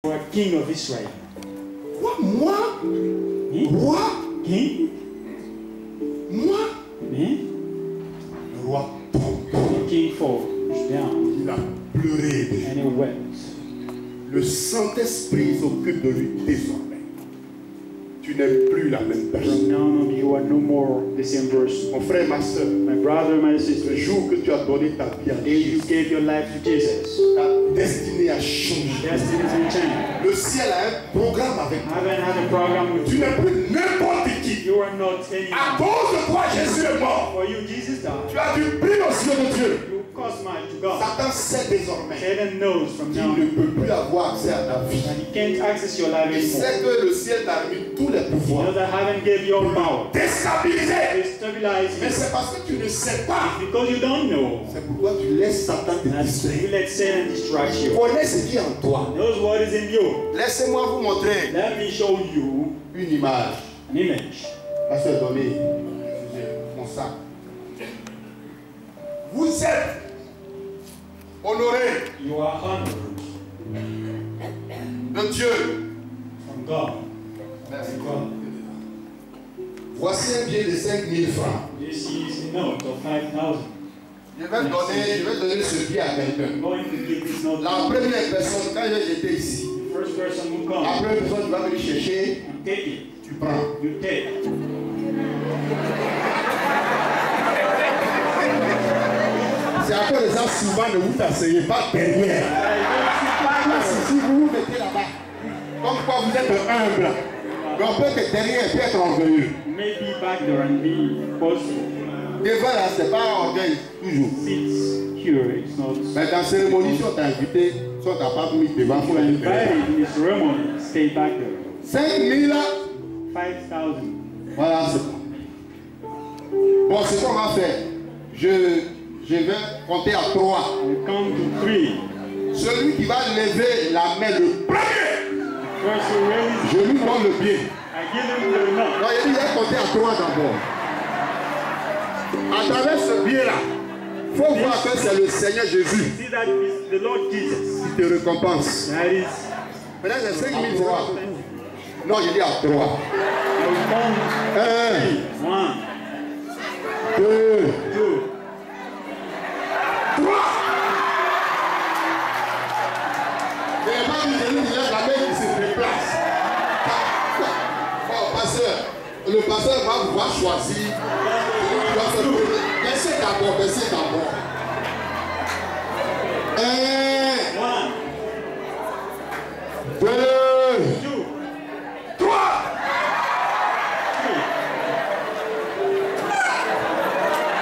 For a king of Israel. Moi? Roi? King? Moi? Me? Le roi tombe. The king falls down. Il a pleuré. And he wept. Le Saint-Esprit s'occupe de lui désormais. Tu n'es plus la même From personne. now on, you are no more the same person. Mon frère, ma soeur, My brother, my le sister, jour que tu as donné ta vie à the day you Jésus, gave your life to Jesus, ta destinée a changé. destiny is in change. Le ciel a un programme avec toi. I haven't had a program with Tu you. n'es plus n'importe qui. You are not any. À cause de toi, Jésus est mort. For you, Jesus died. Tu as du prix aux yeux de Dieu. You cost much to God. Satan sait désormais Satan knows from qu'il now ne on peut plus avoir accès à ta vie. that he can't access your life Il anymore. sait que le ciel t'a remis tous les You know pouvoirs. that heaven gave you all power. Déstabilisé. Destabilize Mais you. c'est parce que tu ne sais pas. Because you don't know. C'est pourquoi tu laisses Satan te That's distraire. you let Satan distract you. Connais ce qui est en toi. Knows what is in you. Laissez-moi vous montrer Let me show you une image. an image. Pasteur, donnez mon sac. Vous êtes honoré You are honored de Dieu. from God. Merci. God. Voici un billet de 5 000 francs. This is a note of 5,000. Je vais donner ce billet à quelqu'un. I'm going to give this note La to première personne, quand j'étais ici, the first person who la comes. première personne qui va venir chercher, You take it. tu prends. You take. C'est à cause de ça, souvent, ne vous asseyez pas derrière. Si vous vous mettez là-bas, comme quoi vous êtes humble, mais on peut être derrière et puis être orgueilleux. Maybe back there and be possible. Devant là, c'est pas orgueil, toujours. Sits here. It's not. Mais dans la cérémonie, si on t'a invité, si on t'a pas mis devant, il faut You are aller derrière. invited in the ceremony. Stay back there. 5 000 là, 5,000. voilà, c'est bon. Bon, ce qu'on va faire, je vais compter à 3. I count to 3. Celui qui va lever la main le premier, First you raise. je lui donne le pied. I give him the note. Non, il a compté à 3 d'abord. À travers ce biais-là, il faut voir que c'est le Seigneur Jésus See that is the Lord Jesus. qui te récompense. That is. Maintenant, c'est 5 000 francs. Non, je dis à 3. I will count 1, 1, 2, 2, 3. Mais il n'y a pas de celui qui lève la main qui se déplace. Bon, pasteur, le pasteur va pouvoir choisir. Laissez d'abord, laissez d'abord. 1, 1, 2, 2, 3. 3.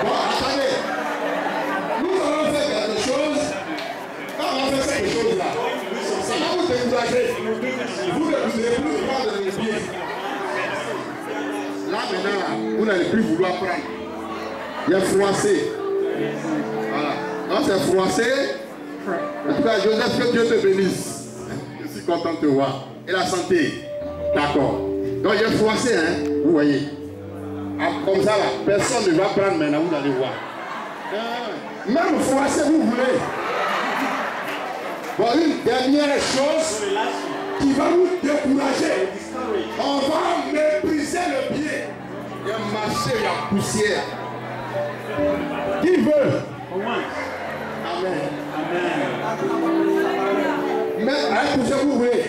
Bon, attendez. Nous allons faire quelque chose. Quand on va faire cette chose-là, ça va vous décourager. Vous ne voulez plus prendre le pied. Là, maintenant, vous n'allez plus vouloir prendre. Il est froissé. Voilà. Non, c'est froissé. En tout cas, Joseph, que Dieu te bénisse. Je suis content de te voir. Et la santé. D'accord. Donc, il est froissé, hein. Vous voyez. Ah, comme ça, là, personne ne va prendre maintenant, vous allez voir. Même froissé, vous voulez. Bon, une dernière chose qui va vous décourager. On va mépriser le pied. Il y a marché, il y a poussière. Qui veut? For once. Amen. Amen. Mais avec poussière, vous voulez.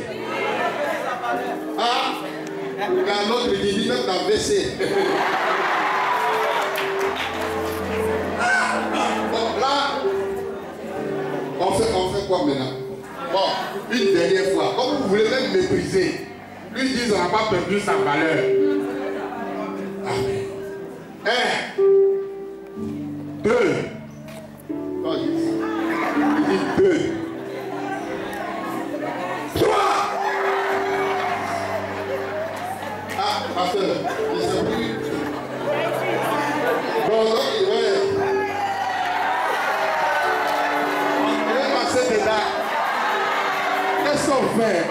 Ah, regarde l'autre, il dit même dans WC. Bon, là, on fait quoi maintenant? Bon, une dernière fois, comme vous voulez même mépriser, lui dit on n'a pas perdu sa valeur. Amen. 1, 2. Oh, il dit 2. 3. Ah, pasteur, il ne sait plus. Bon, donc, ouais. Il va passer dedans. Qu'est-ce qu'on fait?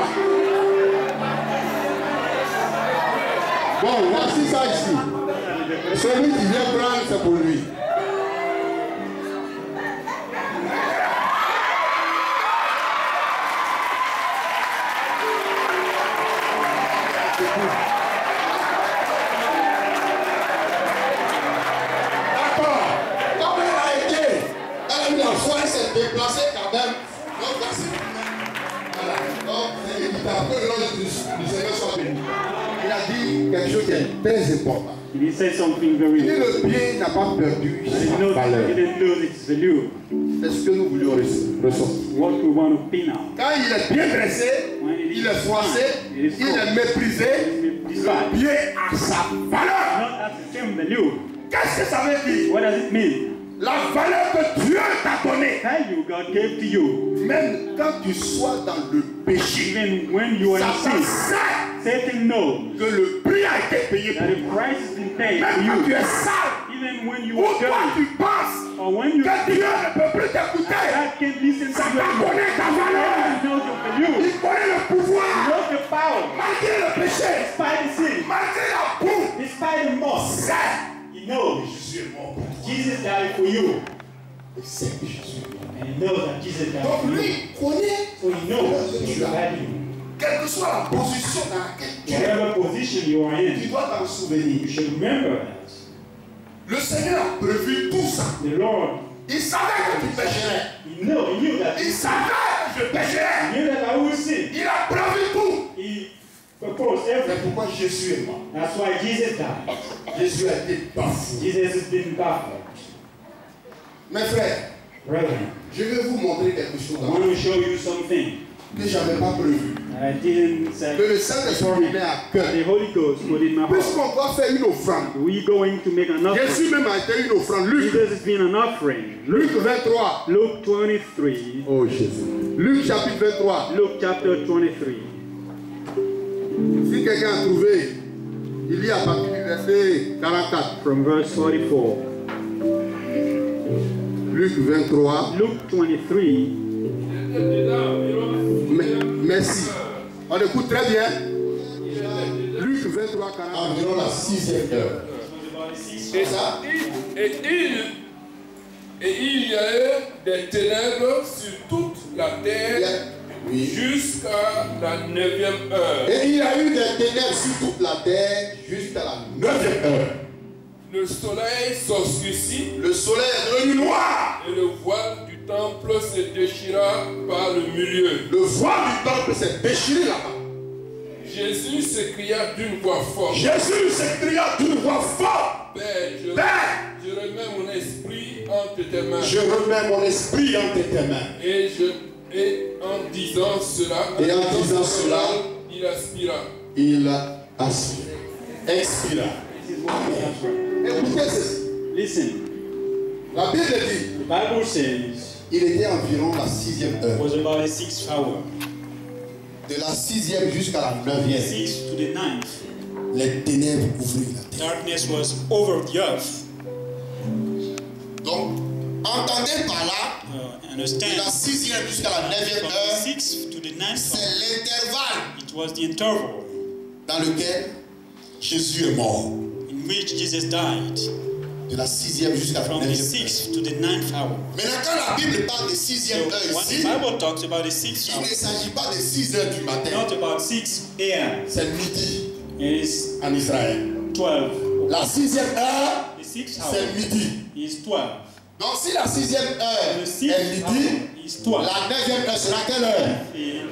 Bon, voici ça ici. Celui qui vient prendre, c'est pour lui. D'accord. Comme elle a été, elle a eu la foi, elle s'est déplacée quand même. Donc, voici. Voilà. Donc, c'est évident que le nom du Seigneur soit béni. Il a dit quelque chose qui est très important. He said something very Il dit important. le bien n'a pas perdu He sa didn't valeur. lose its value. C'est ce que nous voulions ressortir. What we want to pin out. Quand il est bien dressé, il est froissé, il est méprisé, le bien a sa valeur. Not at the same value. Qu'est-ce que ça veut dire? What does it mean? La valeur que Dieu t'a donnée, Value God gave to you. même quand tu sois dans le péché, Even when you are in Satan sin, sait Satan knows que le prix a été payé that pour the toi. price has been paid for Même quand tu you. es sale, Even when you ou are toi dirty, tu penses or when you que Dieu ne peut plus t'écouter, God can't listen to Satan you. connaît ta valeur. God knows your value. Il connaît le He pouvoir. knows the power. Malgré le péché, Despite the sin, malgré la boue, despite the moss, c'est he knows Jésus est mort pour toi. Jesus died for you. Il sait que Jésus est mort. And he knows that Jesus died Donc for lui, you. il connaît, So he knows your value. quelle que soit la position dans laquelle tu es, Whatever position you are tu in, dois t'en souvenir. you should remember that. Le Seigneur a prévu tout ça. The Lord, Il savait que tu pécherais. he knew that. Il savait que je pécherais. He knew that I would sin. Il a prévu tout. He proposed C'est everything. pourquoi Jésus est mort. That's why Jesus died. Jésus a été bafoué. Jesus has been baffled. Mes frères, Brethren, je vais vous montrer quelque chose I want to show you something que je n'avais pas prévu. I didn't say. Que le Saint-Esprit me met à cœur. The Holy Ghost put in my heart. Puisqu'on doit faire une offrande. We going to make an offering. Jésus même a été une offrande. Luc, Jesus has been an offering. Luc 23. Luke 23. Oh Jésus. Luc chapitre 23. Luke chapter 23. Si quelqu'un a trouvé, il y a à partir du verset 44. From verse 44. Luc 23. Luke 23. Merci. On écoute très bien. Luc 23, 44. Environ la 6e heure. C'est ça? Et il y a eu des ténèbres sur toute la terre Oui. jusqu'à la 9e heure. Et il y a eu des ténèbres sur toute la terre jusqu'à la 9e heure. Le soleil s'obscurcit Le soleil est devenu noir. et le voile du temple se déchira par le milieu. Le voile du temple s'est déchiré là-bas. Jésus s'écria d'une voix forte. Jésus s'écria d'une voix forte. Père, Père, je remets mon esprit entre tes mains. je remets mon esprit entre tes mains. Et en disant cela, il aspira. Il aspira. Expira. This is what we have read. Écoutez ceci. Listen, La Bible dit, the Bible says il était environ la 6e it heure. was about the 6th hour. De la 6e jusqu'à la 9e. 6th to the 9th. Les ténèbres couvrirent la terre. Darkness was over the earth. Donc, entendez par là, de Understand? la 6e jusqu'à la 9e From heure, the 6th to the 9th c'est hour, l'intervalle it was the interval dans lequel Jésus est mort. in which Jesus died. De la 6e jusqu'à la From the 9e heure. 6th to the 9th hour. Maintenant, quand la Bible parle de So 6e heure when the ici, Bible talks about the 6th il hour, ne s'agit pas de 6 heures du matin. not about 6 a.m. C'est midi It is en Israël. 12. La 6e heure, The 6th c'est hour midi. is 12. Donc, si la 6e heure The est 6th hour midi, is 12. la 9e heure sera quelle heure? In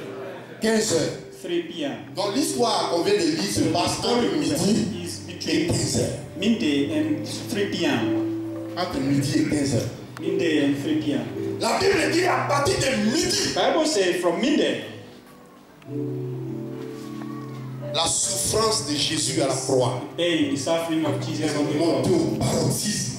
15 heures. 3 p.m. Donc, l'histoire qu'on vient de lire se passe entre midi is et between 15 heures. midday and 3 p.m. Entre midi et 15 heures. Midday and 3 p.m. La Bible dit à partir de midi, Bible says from midday, la souffrance de Jésus à la croix pain, the suffering of Jesus on the monte cross, au paroxysme.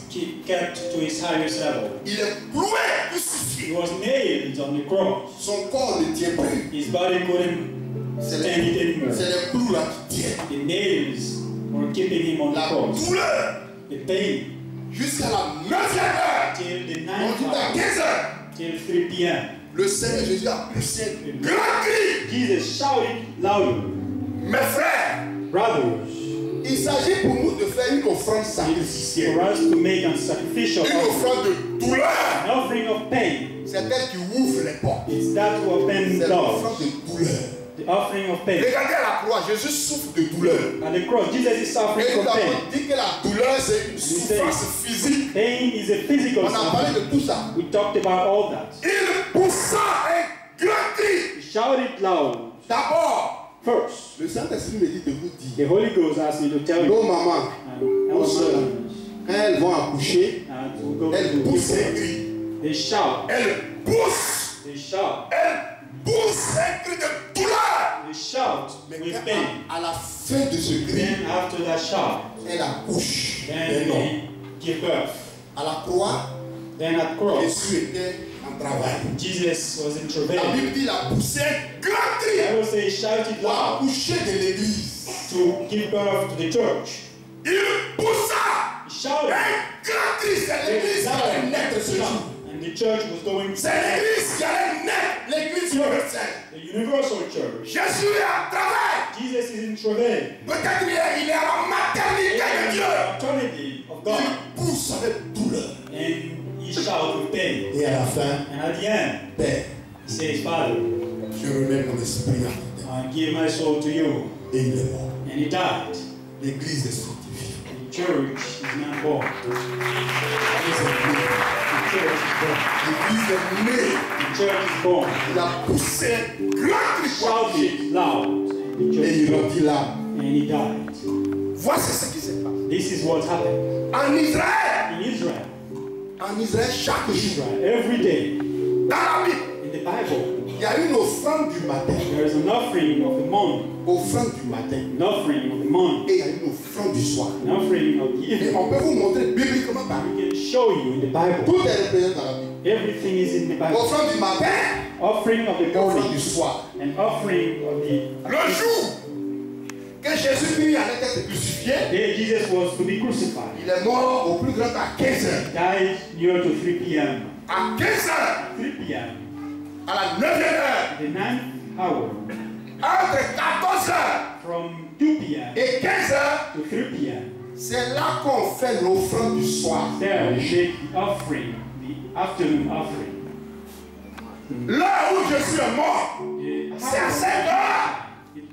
kept to his highest level. Il est cloué, crucifié. He was nailed on the cross. Son corps ne tient plus. His body couldn't C'est stand it les anymore. clous là qui tiennent. The nails were keeping him on the La cross. douleur The pain jusqu'à la 9e heure. till the On 9th dit à hour, 15 heures. till 3 p.m. Le Seigneur Jésus a poussé un grand cri. Jesus shouted louder, Mes frères, brothers, il s'agit pour nous de faire une offrande for sacrificielle. us to make a sacrificial Une offering, offrande de douleur. an offering of pain. C'est elle qui ouvre les portes. It's that to open C'est doors, l'offrande de douleur. the The offering of pain. Regardez à la croix, Jésus souffre de douleur. At the cross, Jesus is suffering Et nous from pain. avons dit que la douleur, c'est une souffrance physique. Pain is a physical On a parlé suffering. de tout ça. We talked about all that. Il poussa un grand cri. He shouted loud. D'abord, First, le Saint-Esprit me dit de vous dire, the Holy Ghost asked me to tell nos you, mamans, and also, quand elles vont accoucher, to go elles to poussent un give cri. birth. They shout. Elles poussent. They shout. Elles poussent un cri de douleur. They shout Mais with quand pain. à la fin de ce cri, Then after that shout, elle accouche. then non. they give birth. À la croix, Then at cross, Jésus était en travail. Jesus was in La travail. Bible dit qu'il a poussé un grand cri I will say shouted pour loud accoucher de l'église. to give birth to the church. Il poussa He shouted. un grand cri. C'est l'église qui allait naître ce jour. And the church was going to C'est l'église qui allait naître. L'église universelle. the universal church. Jésus est en travail. Jesus is in travail. Peut-être il est à la maternité de And Dieu. the eternity of God. Il pousse avec douleur. And he shouted with pain. Et à la fin, And at the end, Père, he says, Father, je remets mon esprit à toi. I give my soul to you. Et il est mort. And he died. L'église est sanctifiée. The church is not born. L'église est née. The church is born. L'église est née. The church is born. Il a poussé un grand cri pour accoucher. Shouted loud. And the Et church il is born. rendit l'âme. And he died. Voici ce qui s'est passé. This is what happened En Israël, in Israel. chaque jour, Israel, every day dans la Bible, in the Bible, il y a une offrande du matin. there is an offering of the morning, Offrande du matin. an offering of the morning, Et il y a une offrande du soir. an offering of the Et evening. on peut vous montrer bibliquement par We can show you in the Bible. tout est représenté dans la Bible. Everything is in the Bible. Offrande du matin Offering of the et offrande du morning, soir. an offering of the Le jour que Jésus-Christ allait être crucifié, day Jesus was to be crucified. il est mort au plus grand à 15 heures. Died near to 3 p.m. À 15 heures, 3 p.m. à la 9e heure, The 9th hour, entre 14 heures from 2 p.m. et 15 heures, to 3 p.m. c'est là qu'on fait l'offrande du soir. There we make the offering, the afternoon offering. L'heure où Jésus est mort, The c'est à cette heure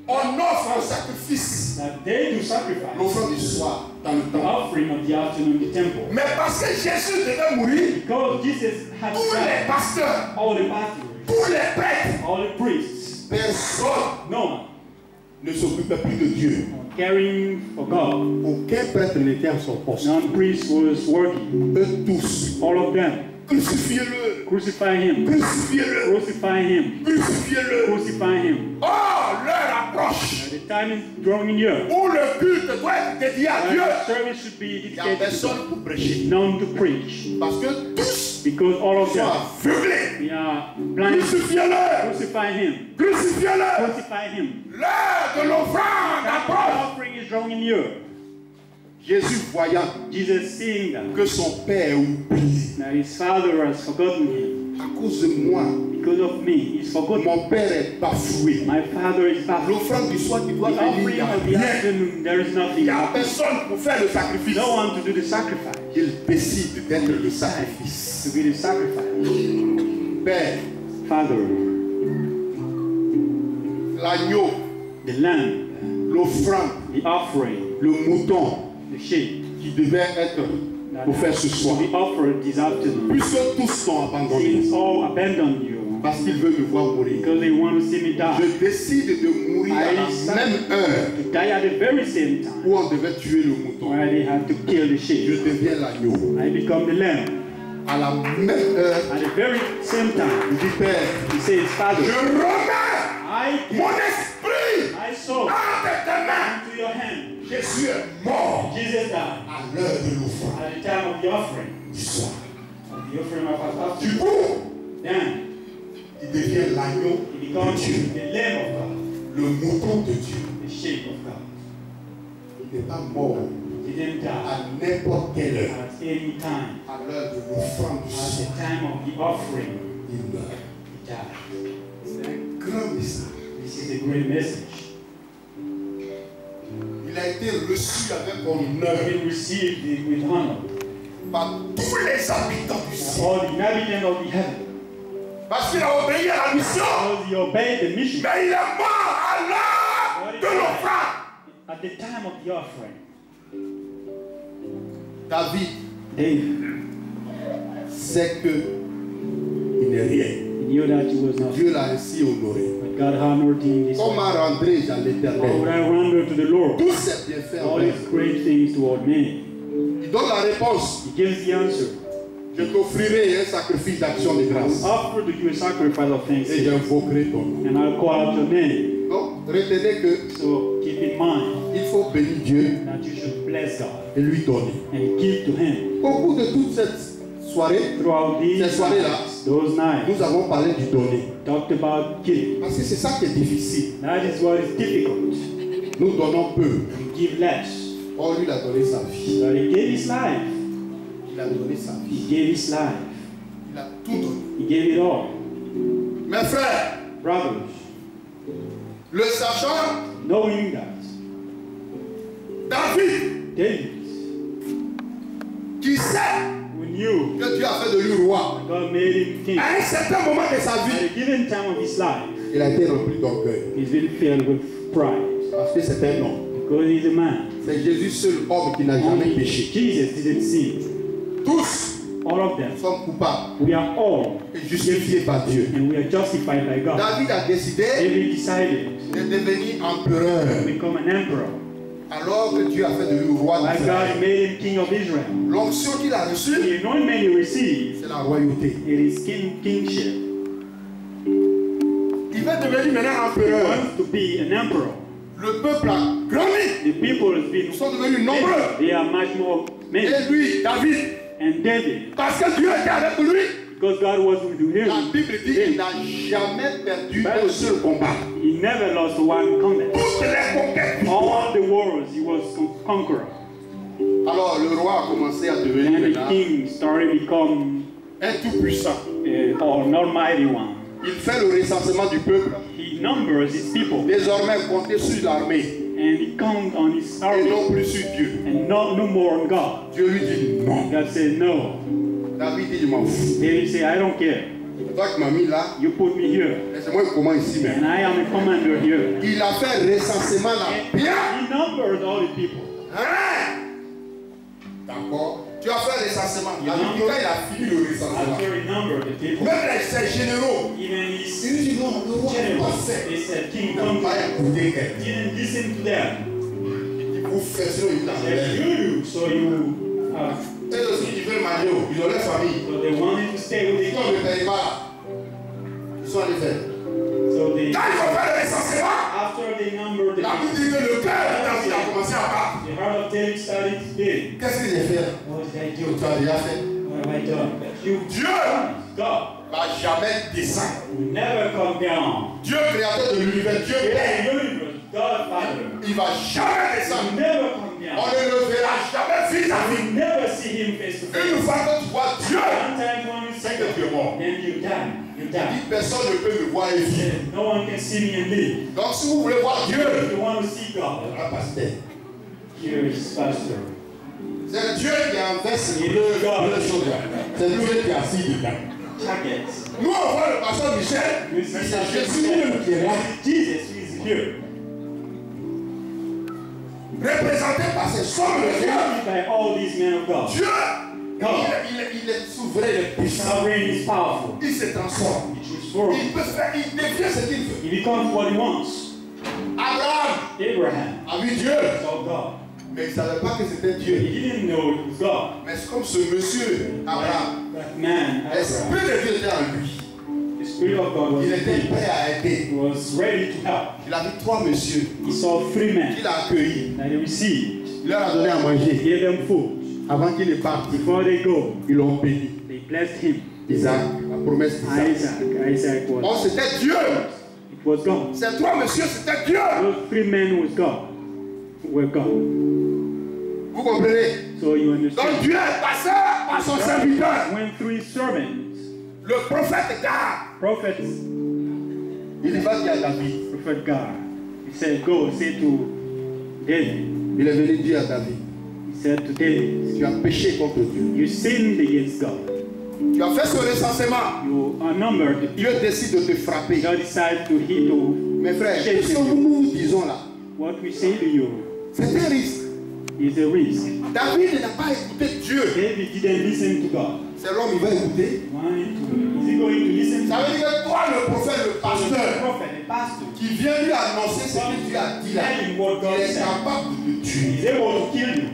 on offre un sacrifice. that they do sacrifice L'offrande du soir dans le the temple. offering of the afternoon in the temple. Mais parce que Jésus devait mourir, Because Jesus had tous les died, pasteurs, all the pastors, tous les prêtres, all the priests, personne no one ne s'occupait plus de Dieu. caring for God. Aucun prêtre n'était à son poste. None priest was working. Eux tous, All of them. crucifiez-le, Crucify him. crucifiez-le, Crucify him. crucifiez-le. Crucify him. Oh, l'heure approche The time is drawing near. où le culte doit être dédié à And Dieu. the service should be Il n'y a dedicated to personne pour prêcher. God, none to preach. Parce que tous Because all of sont them, aveuglés. they are blind. Crucifiez-le, Crucify him. crucifiez-le. Crucify him. L'heure de l'offrande The approche. offering is drawing near. Jésus voyant Jesus seeing that, que son père est oublié that his father has forgotten him. à cause de moi, Because of me, he's forgotten. mon père est bafoué. My father is back. The L'offrande du soir qui doit venir, il offering n'y a of the rien. afternoon, there is Il nothing. n'y a personne pour faire le sacrifice. No one to do the sacrifice. Il décide d'être le To sacrifice. be the sacrifice. Père, Father, l'agneau, the lamb, l'offrande, the offering, le mouton the sheep, qui devait être offert ce soir. to be offered this afternoon. Puisque tous sont abandonnés He's all abandoned you parce qu'ils veulent me voir mourir. because they want to see me die. Je décide de mourir à la même heure To die at the very same time où on devait tuer le mouton. where they have to kill the Je sheep. deviens l'agneau. I become the lamb. À la même heure, At the very same il time, dit Père, he says, je Father, remets I give mon esprit my soul entre tes mains. into your hand. Jésus est mort Jesus died à l'heure de l'offrande at the time of the offering, du soir. of the offering of our Du afternoon. coup, Then il devient l'agneau he de becomes Dieu, the lamb of God, le mouton de Dieu. the sheep of God. Il n'est pas mort He didn't die à n'importe quelle heure. at any time. À l'heure de l'offrande du At soir, the time of the offering, il meurt. he died. C'est un grand message. This is a great message. Il a été reçu avec He honneur received it with honor. par tous les habitants du ciel. All the inhabitants of the heaven. Parce qu'il a obéi à la mission. Because he obeyed the mission. Mais il est mort à l'heure de l'offrande. At the time of the offering, David David sait que il n'est rien. he knew that he was not. Dieu l'a ainsi honoré. But God honored him this way. Comment rendrai-je à How would l'Éternel I render to the Lord tous ses bienfaits all envers his great things toward me? Il donne la réponse. He gives the answer. Je t'offrirai un sacrifice d'action de grâce. Offer to you a sacrifice of Et thanksgiving, j'invoquerai ton nom. and I'll call out your name. Donc, retenez que So keep in mind il faut bénir Dieu that you should bless God et lui donner. and give to Him. Au cours de toute cette soirée, Throughout these Cette soirée-là, nights, those nights, nous avons parlé du donner. talked about giving. Parce que c'est ça qui est difficile. That is what is difficult. Nous donnons peu. We give less. Or, lui, il a donné sa vie. But He gave His life. Il a donné sa He vie. gave His life. Il a tout donné. He gave it all. Mes frères, Brothers, le sachant, knowing that David, David, qui sait who knew que Dieu a fait de lui roi, God made him king, à un certain moment de sa at vie, a given time of his life, il a été rempli d'orgueil. he's been filled with pride. Parce que c'est un homme. Because he's a man. C'est Jésus seul homme qui n'a jamais Only péché. Jesus didn't sin. Tous All of them. sommes coupables We are all et justifiés par Dieu. and we are justified by God. David a décidé David decided de devenir empereur to become an emperor. alors que Dieu a fait de lui roi While God d'Israël. made him king of Israel. L'onction qu'il a reçue, The anointment he received, c'est la royauté. it is kingship. Il va devenir maintenant He empereur. wants to be an emperor. Le peuple a grandi. The people has Ils been sont devenus nombreux. they are much more many. Et lui, David, And David, parce que Dieu était avec lui, because God was with him, la Bible dit qu'il n'a jamais perdu un seul combat. he never lost one combat. Toutes les conquêtes. All the wars he was conqueror. Alors le roi a commencé à devenir And the maintenant king started become un tout-puissant. an almighty one. Il fait le recensement du peuple. He numbers his people Désormais, comptez sur l'armée and he counts on his et army non plus sur Dieu. and no more on God. Dieu lui dit non. God said no. David dit, je m'en fous. David said, I don't care. C'est toi qui m'as mis là. You put me here. Laissez-moi comment ici And même. I am a commander here. Il a fait recensement là. And Bien. he numbered all the people. Hein? D'accord. Tu as fait le recensement. La Bible dit quand il a fini le recensement. After he numbered the people, Même ses généraux. even Il his dit non, le roi n'a pas generals, fait. they said, King, Il n'a come pas back. écouté elle. Didn't listen to them. Il vous fait sinon il l'a Said, fait. you do, so you have. Et aussi, ils veulent marier. Ils ont leur famille. So they wanted to stay with Ils the ne king. payent pas. Ils sont allés faire. So they, Quand ils ont fait le recensement, after they numbered the la Bible people, dit que le cœur de David a commencé à battre. the heart of David started to beat. Qu'est-ce que j'ai fait? What did I Tu do? as déjà fait. What have I done? But you, Dieu God, va jamais descendre. will never come down. Dieu créateur de l'univers, Dieu Yeah, Père, universe, God, Father, il va jamais will descendre. never come On down. ne le verra jamais vis à vis. You never see him face to face. Une fois que tu vois Dieu, One time when you c'est see que tu es mort. then you die. You die. Dit, personne ne peut me voir et vivre. No one can see me and live. Donc si vous voulez voir Dieu, If you want to see God, un pasteur. here is Pastor. C'est Dieu qui inverse le chose. C'est Dieu qui est assis dedans. Targets. Nous on voit le pasteur Michel, You mais see c'est Jésus lui-même qui est là, Jesus who is here. représenté par ces sommes de Dieu. Surrounded by all these men of God. Dieu, God. il est souverain, il est His puissant. sovereign is powerful. Il se transforme. He transforms. Il peut faire, il devient ce qu'il veut. He becomes what he wants. Abraham Abraham a vu Dieu, saw God. mais il ne savait pas que c'était He Dieu. didn't know it was God. Mais c'est comme ce monsieur, Abraham. That man, L'Esprit Abraham, de Dieu était en lui. the Spirit of God was Il in était him. prêt à aider. He was ready to help. Il a vu 3 messieurs He saw 3 men qu'il a accueillis. that he received. Il leur a donné à He manger. gave them food. Avant qu'il ne parte, Before they go, ils l'ont béni. they blessed him. Isaac, la promesse d'Isaac. Isaac Oh, was. c'était Dieu. It was God. Ces 3 messieurs, c'était Dieu. Those 3 men was God. Were God. Vous comprenez? So you Donc understand? Dieu est passé par son serviteur, Went through his servants, le prophète Gad. prophets, Il va dire à David. prophet God. He said, go say to David. Il est venu dire à David, He said to David, tu as péché contre Dieu. you sinned against God. Tu as fait ce recensement. You are numbered. Dieu décide de te frapper. God decides to hit you. Mes frères, Shape ce que you. nous disons là, What we say to you c'est un risque. is a risk. David n'a pas écouté Dieu. David didn't listen to God. C'est l'homme, il va écouter. Is he going to listen Ça to veut dire que toi, le prophète, le the pasteur, prophet, the pastor? qui vient lui annoncer ce que Dieu a dit là, Tell him what God il est said. capable de te tuer. He's able to kill you.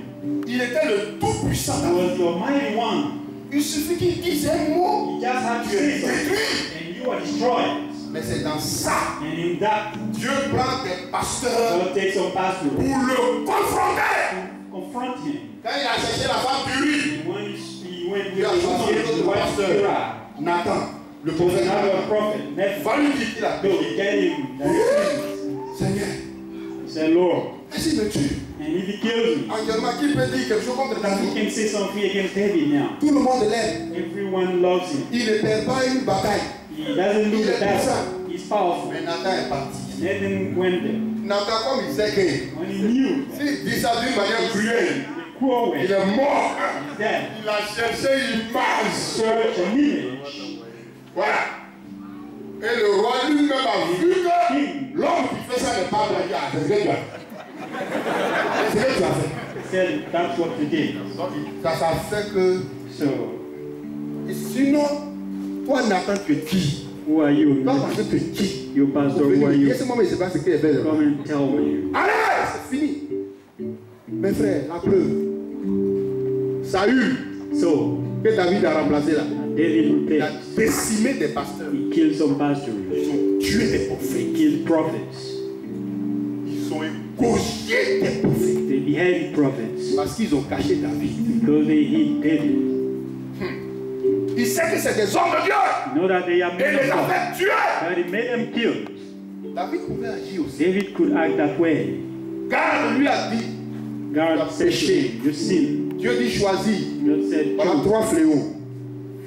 Il était le tout-puissant. He was the Almighty One. Il suffit qu'il dise un mot, He just had to tu es say something, détruit. and you are destroyed. Mais c'est dans ça, And in that, Dieu prend des pasteurs God takes some pastor pour le confronter. to confront him. Quand il a cherché la femme d'Uri, And when he went with Dieu a the choisi woman, un the autre wife of pasteur, Uriah, Nathan, le to prophète another Nathan. prophet, Nephi. Va lui dire qu'il a So he tell him that he Seigneur, said, Lord, est-ce qu'il me tue? and if he kills me, Actuellement, qui peut dire quelque chose contre he David? can say something against David now. Tout le monde l'aime. Everyone loves him. Il ne perd pas une bataille. He doesn't lose Il est the battle. puissant. He's powerful. Mais Nathan est parti. Nathan went there. Nathan, comme il sait que When he knew that s'il dit ça d'une manière cruelle, the cruel way, il est mort. he's dead. Il a cherché une image. Search an image. Voilà. Et le roi lui-même a vu que l'homme qui fait ça n'est pas vrai. C'est ce que tu as fait. C'est ce que tu as fait. Said that's what he did. Ça fait que. So, Et sinon, toi, Nathan, tu es qui? who are you? Toi, parce que tu es qui? You pastor, who are you? Laissez-moi, mais je ne sais pas ce qu'il est fait. Come and tell me. Allez, c'est fini. Mes frères, la preuve. Saül, So, que David a remplacé là, David il a replaced. décimé des pasteurs. He killed some pastors. Ils ont tué des He prophètes. killed prophets. Ils ont égorgé des prophètes. They beheaded prophets Parce qu'ils ont caché David. because they hid David. Il sait que c'est des hommes de Dieu. You know that they are Et men il of les a God. fait tuer. But he made them kill. David pouvait agir aussi. David could act that way. Car lui a dit, God said, "Shame, you sin." Dieu dit choisis. God said, Voilà choose 3 fléaux.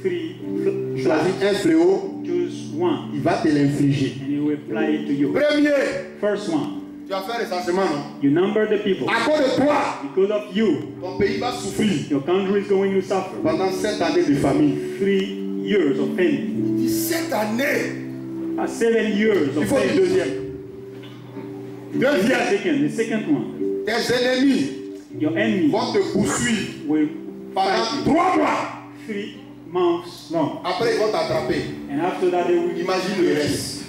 Choisis un fléau, choose one, il va te l'infliger. and he will apply it to you. Premier, First one, tu as fait recensement, non? you number the people. À cause de toi, Because of you, ton pays va souffrir your country is going to suffer. pendant 7 années de famine. 3 years of famine. 7 années. 7 years Il of faut le famine. deuxième. Deuxième, The second one, tes ennemis your enemy vont te poursuivre will pendant fight 3 mois. you 3 months long. Après, ils vont t'attraper. And after that, they will Imagine le reste.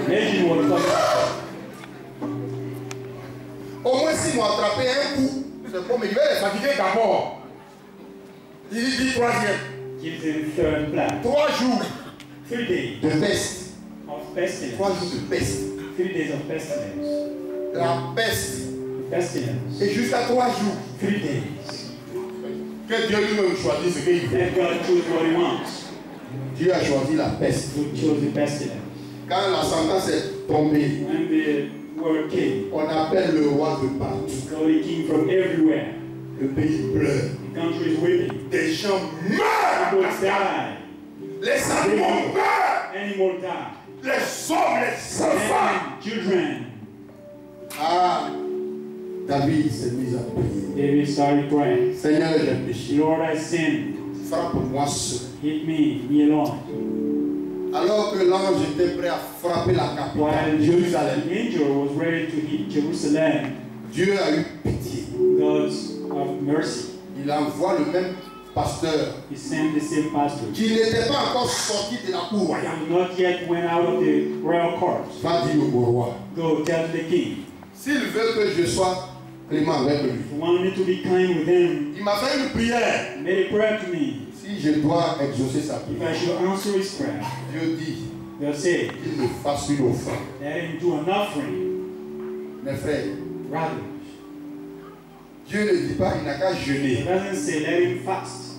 imagine what comes. Au moins, s'ils m'ont attrapé un coup, c'est bon, mais je vais les fatiguer d'abord. Il dit troisième. Gives them third plan. 3 jours 3 days de peste. of pestilence. 3 jours de peste. 3 days of pestilence. La peste. Pestilence. Et jusqu'à 3 jours. 3 days. Que Dieu lui-même choisit ce qu'il veut. Let God choose what He wants. Dieu a choisi la peste. Who chose the pestilence? Quand la sentence est tombée, When the word came, on appelle le roi de partout. God he came from everywhere. Le pays pleure. The country is weeping. Des gens meurent. People die. Les animaux meurent. Animals die. Les hommes, les enfants. And children. Ah, David s'est mis à prier. David started praying. Seigneur, j'ai péché. Lord, I sinned. Frappe-moi seul. Hit me alone. Alors que l'ange était prêt à frapper la capitale, While Jérusalem, the angel was ready to hit Jerusalem, Dieu a eu pitié. God's of mercy, Il envoie le même pasteur He sent the same pastor. qui n'était pas encore sorti de la cour royale. Not yet went out of the royal court. Va dire au roi, Go tell the king. s'il veut que je sois clément avec lui, If you want me to be kind with him, il m'a fait une prière. made a prayer to me. Si je dois exaucer sa If I prière, should answer his prayer, Dieu dit they'll say, qu'il me fasse une offrande. let him do an offering. Mes frères, Rather, Dieu ne dit pas il n'a qu'à it jeûner. doesn't say let him fast.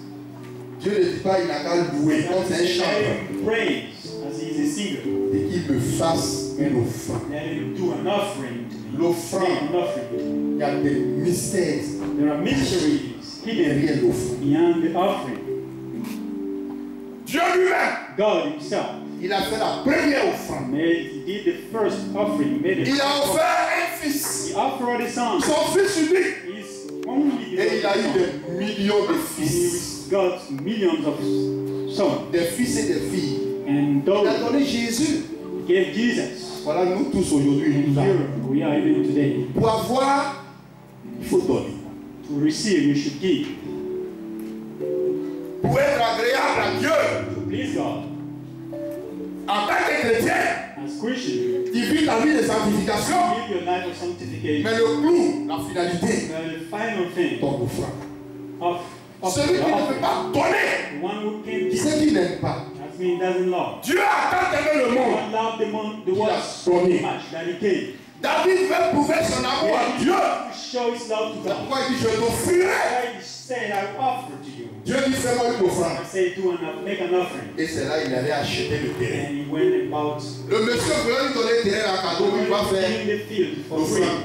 Dieu ne dit pas il n'a qu'à louer It comme doesn't c'est un say let chanteur. him praise as he is a singer. Et qu'il me fasse une offrande. Let him do an offering to me. L'offrande. Make an offering. Il y a des mystères There are mysteries hidden derrière l'offrande. beyond the offering. Dieu lui-même, God himself il a fait la première offrande. he did the first offering. Made it. Il a offert un fils, He offered his son. son fils unique. His only Et il a eu son. des millions de And fils. he got millions of sons. des fils et des filles. And Il a daughters. donné Jésus. He gave Jesus. Voilà, nous tous aujourd'hui, And nous avons. here we are even today. Pour avoir, il faut donner. To receive, you should give. Pour être agréable à Dieu, To please God. en tant que chrétien, As Christian, qui vit la vie de sanctification, live your life of sanctification. mais le clou, la finalité, The final thing ton offrande. of Celui qui ne the peut pas donner, one who can't give, c'est qu'il n'aime pas. that means doesn't love. Dieu a tant aimé le monde. God loved the Il world a so donné. much that he gave. David veut prouver son amour à Dieu. To show his love to C'est God. pourquoi il dit, je t'offrirai. I said, I offer to you. Dieu dit, fais-moi une offrande. I say, make an offering. Et c'est là qu'il allait acheter le terrain. And he went about Le monsieur voulait lui donner le terrain à cadeau, il va faire in the field for free. l'offrande.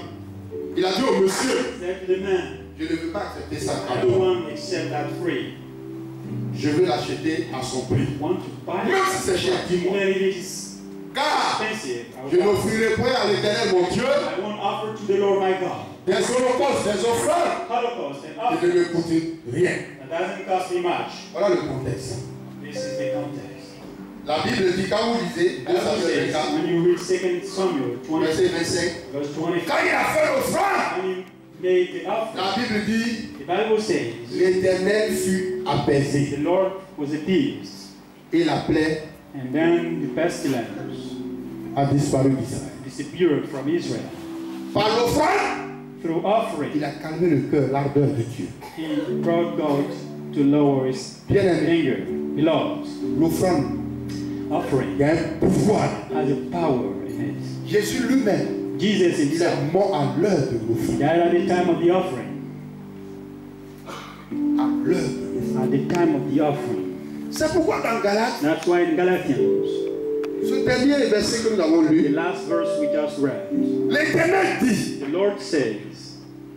Il a dit au monsieur, Said to the man, je ne veux pas accepter ça I cadeau. don't want to accept that free. Je veux l'acheter à son prix. I want to buy Même it. si c'est cher, dis-moi. Even if it is Car expensive, je n'offrirai point à l'Éternel mon Dieu I won't offer to the Lord my God des holocaustes, des offrandes holocaust and qui offering ne me coûtent rien. that doesn't cost me much. Voilà le contexte. This is the context. La Bible dit, quand vous lisez 2 Bible Samuel says, 24, when you read 2 Samuel 20, verset 25, verse 25, quand il a fait l'offrande, when he made the offering, la Bible dit, the Bible says, l'Éternel fut apaisé the Lord was appeased, et la plaie and then the pestilence a disparu d'Israël. disappeared from Israel. Par l'offrande, Through offering, il a calmé le cœur, l'ardeur de Dieu. he brought God to lower his Bien-aimé, anger. Beloved, l'offrande, offering il y a un pouvoir. has a power in it. Jésus lui-même, Jesus il himself est mort à l'heure de l'offrande. died at the time of the offering. À l'heure de l'offrande. At the time of the offering. C'est pourquoi dans Galates, That's why in Galatians, ce dernier verset que nous avons the lu, last verse we just read, l'Éternel dit the Lord says,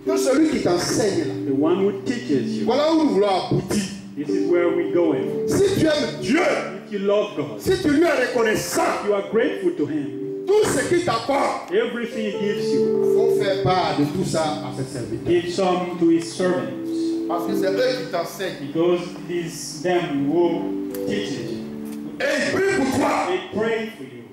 que celui qui t'enseigne là, the one who teaches you, voilà où nous voulons aboutir. this is where we're going. Si tu aimes Dieu, If you love God, si tu lui es reconnaissant, you are grateful to Him. tout ce qu'il t'apporte, Everything He gives you, il faut faire part de tout ça à ses serviteurs. give some to His servants. Parce que c'est eux qui t'enseignent. Because it is them who teaches you. Et ils prient pour toi. They pray for you.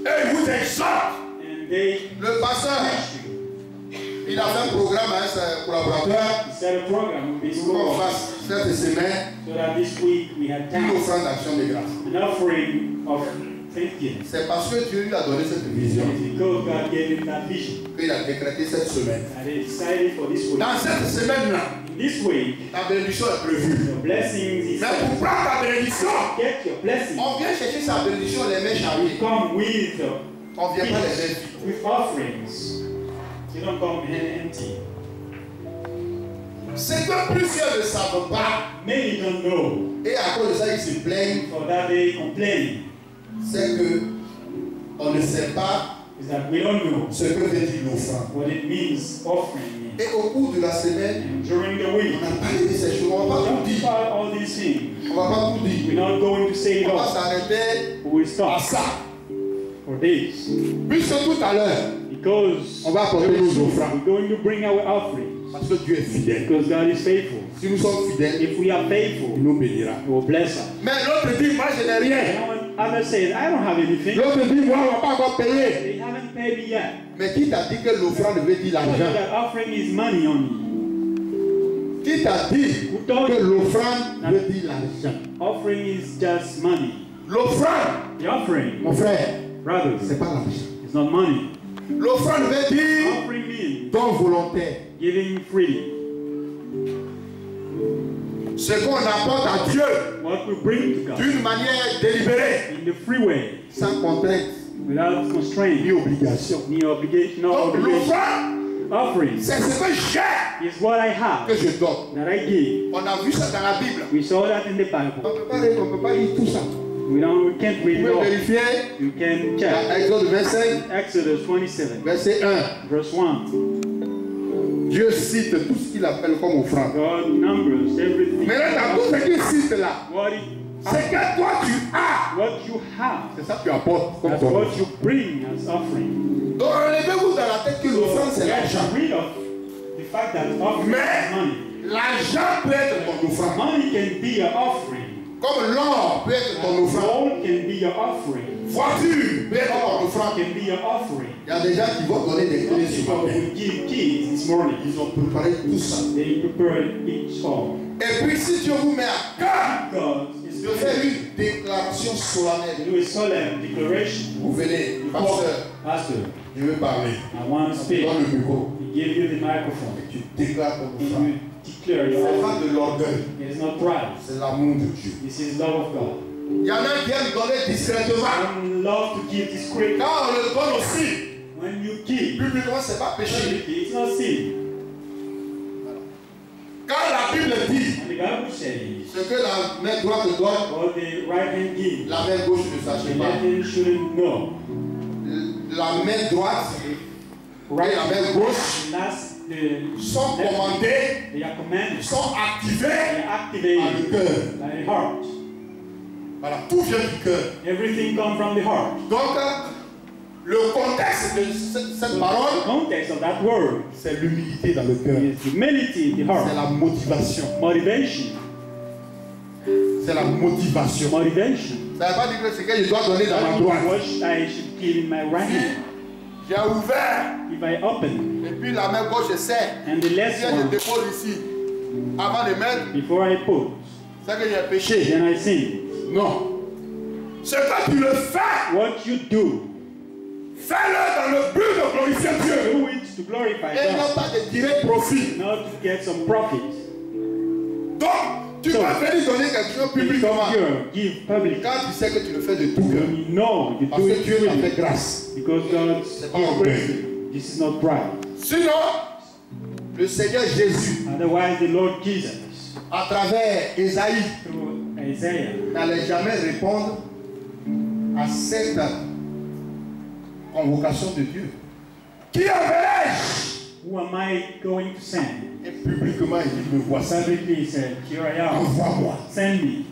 Et ils vous exhortent. And they Le pasteur, teach you. il a fait un programme avec ses collaborateurs He set a program with his pour qu'on coworkers fasse cette semaine so that this week we had une time, offrande d'action de grâce. an offering of thanksgiving. C'est parce que Dieu lui a donné cette vision It's because God gave him that vision. qu'il a décrété cette semaine. And he decided for this week. Dans cette semaine-là, In this week, ta bénédiction est prévue. your blessings is Mais pour prendre ta bénédiction, get your blessings. on vient chercher sa bénédiction les mains chargées. Come with On vient pas les mains gifts, vides. with offerings. You don't come empty. C'est que plusieurs ne savent pas. Many don't know. Et à cause de ça, ils se plaignent. For that they complain. C'est que on ne sait pas Is that we don't know ce que veut dire l'offrande. what it means offering. Et au cours de la semaine, And during the week, on a parlé de ces choses. On ne va pas tout talk dire. about all these things. On ne va pas tout dire. We're not going to say it On va all. s'arrêter We will à stop ça. for this. Puisque tout à l'heure, Because on va apporter nos offrandes. we're going to bring our offerings. Parce que Dieu est fidèle. Because God is faithful. Si nous sommes fidèles, If we are il faithful, nous bénira. He will bless us. Mais l'autre dit, moi je n'ai rien. Others say, I don't have anything. L'autre dit, moi on ne va pas encore payer. They haven't paid me yet. Mais qui t'a dit que l'offrande veut dire So l'argent? that offering is money only. Qui t'a dit Who told que you l'offrande veut dire l'argent? offering is just money? L'offrande, The offering, mon frère, brothers, c'est pas l'argent. it's not money. L'offrande veut dire Offering means don volontaire. giving freely. Ce qu'on apporte à Dieu What we bring to God d'une manière délibérée, in the free way, sans contrainte without constraint, ni obligation. no obligation, no Donc obligation. l'offrande, Offering c'est ce que j'ai is what I have que je donne. that I give. On a vu ça dans la Bible. We saw that in the On Bible. ne peut pas lire tout ça. We can't Vous read it pouvez all. vérifier You can check. dans Exode 25, Exodus 27, verset 1. verse 1. Dieu cite tout ce qu'il appelle comme offrande. God numbers everything. Mais là, dans tout ce qu'il cite là, c'est que toi tu as. What you have, C'est ça que tu apportes comme that's ton what offrande. you bring as offering. Donc enlevez-vous dans la tête que l'offrande c'est Get l'argent. rid of the fact that offering Mais is money. l'argent peut être ton offrande. Money can be an offering. Comme l'or peut être ton offrande. Gold can be your offering. Voiture peut être ton offrande. Can be your offering. Il y a des gens qui vont donner des clés ce People matin. will give keys this morning. Ils ont préparé tout ça. They prepared each all. Et puis si Dieu vous met à cœur God is de faire une déclaration solennelle, do a solemn declaration. vous venez, pasteur, Pastor, je veux parler. I want to speak. Donne le micro. He give you the microphone. Tu déclares ton And offrande. you declare Ce your n'est offering. pas de l'orgueil, It is not pride. c'est l'amour de Dieu. This is love of God. Il y en a qui aiment donner discrètement. I love to give discreetly. Quand on le donne aussi, When you give, publiquement, ce n'est pas péché. it's not sin. Quand la Bible dit And the Bible says, ce que la main droite donne, what the right hand gives, la main gauche ne the sache left pas. hand shouldn't know. La main droite et la main gauche That's the sont left hand. commandées, They are commanded. sont activées They are par activated le cœur. by the heart. Voilà, tout vient du cœur. Everything comes from the heart. Donc, le contexte de cette The parole, context of that word c'est l'humilité dans le cœur. is humility in the C'est heart. la motivation. Motivation. C'est la motivation. Motivation. Ça ne veut pas dire que ce que je dois donner dans ma What droite. I should give in my right hand. J'ai ouvert, If I open et puis la main gauche essaie. and the left Si je one, dépose ici, avant de mettre, before I put, c'est que j'ai péché. then I sin. Non. Ce que tu le fais, What you do, fais-le dans le but de glorifier Dieu. do it to glorify Et non God, pas de tirer profit. not to get some profit. Donc, tu vas venir donner quelque chose publiquement. Here, give publicly. Quand tu sais que tu le fais de tout cœur. You know you Parce do que it Dieu t'a fait freely grâce. because God C'est pas is orgueil. grace. This is not pride. Sinon, le Seigneur Jésus, Otherwise, the Lord Jesus, à travers Ésaïe, through Isaiah, n'allait jamais répondre à cette convocation de Dieu. Qui enverrai-je? who am I going to send? Et publiquement, il dit, me voici. Publicly he said, here I am. Envoie-moi. Send me.